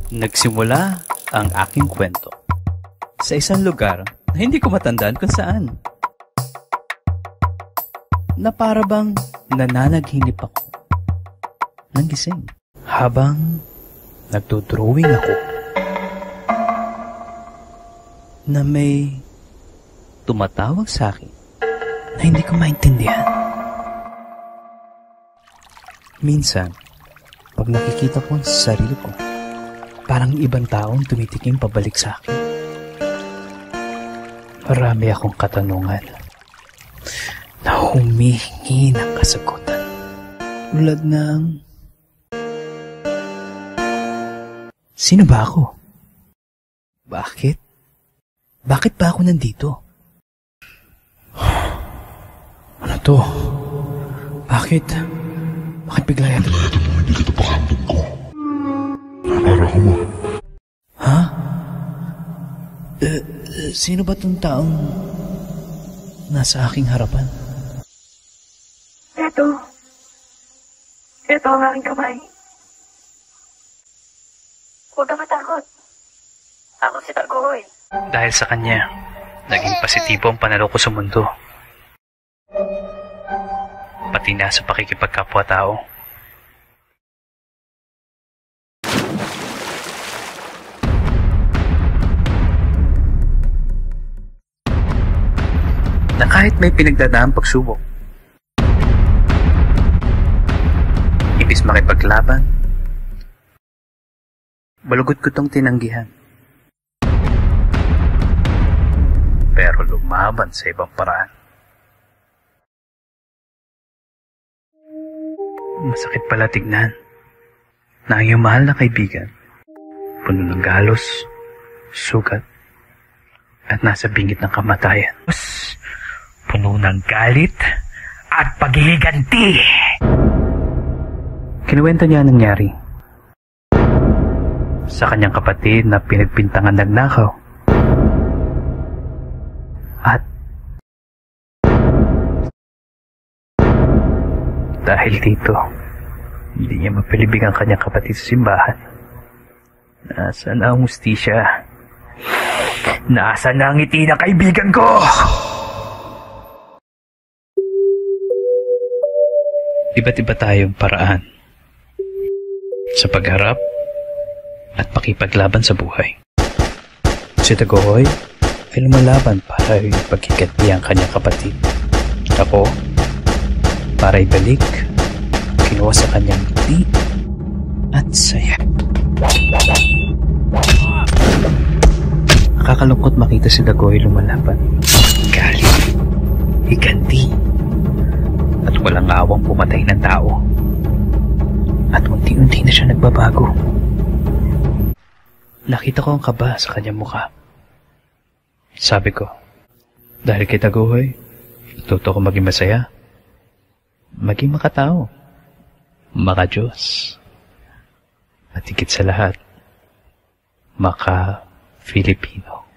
Nagsimula ang aking kwento sa isang lugar na hindi ko matandaan kung saan. Na para bang nananaginip ako ng gising habang nagdodrawing ako na may tumatawag sa akin na hindi ko maintindihan. Minsan, pag nakikita ko sa sarili ko, parang ibang taong tumitikim pabalik sa akin. Marami akong katanungan na humihingi ng kasagutan. Tulad ng, sino ba ako? Bakit? Bakit ba ako nandito? Ano to? Bakit? Bakit bigla yan? Hindi kita pakambog ko. Para ka mo. Ha? Sino ba itong taong nasa aking harapan? Ito ang aking kamay. Huwag ka matakot. Ako si Tagoy. Dahil sa kanya, naging positibo ang panalo ko sa mundo. Pati na sa pakikipagkapwa-tao. Na kahit may pinagdadaang pagsubok, ibis makipaglaban, balugod ko tong tinanggihan. Pero lumaban sa ibang paraan. Masakit pala tignan na ang iyong mahal na kaibigan, puno ng galos, sugat, at nasa bingit ng kamatayan. Puno ng galit at paghihiganti. Kinuwento niya ang nangyari sa kanyang kapatid na pinagpintangan nagnakaw. At dahil dito, hindi niya mapilibig ang kanyang kapatid sa simbahan. Nasaan ang hustisya? Nasaan ang ngiti ng kaibigan ko? Iba't iba tayong paraan sa pagharap at pakipaglaban sa buhay. Si Tagoy ay lumalaban para ipaghiganti ang kanyang kapatid. Ako, para ibalik, kinuha sa kanyang ngiti at saya. Nakakalungkot makita si Tagoy lumalaban. Galit, higanti, at walang awang pumatay ng tao. At unti-unti na siya nagbabago. Nakita ko ang kaba sa kanyang mukha. Sabi ko, dahil kay Tagoy, natuto ko maging masaya, maging makatao, maka-Diyos, at higit sa lahat, maka-Filipino.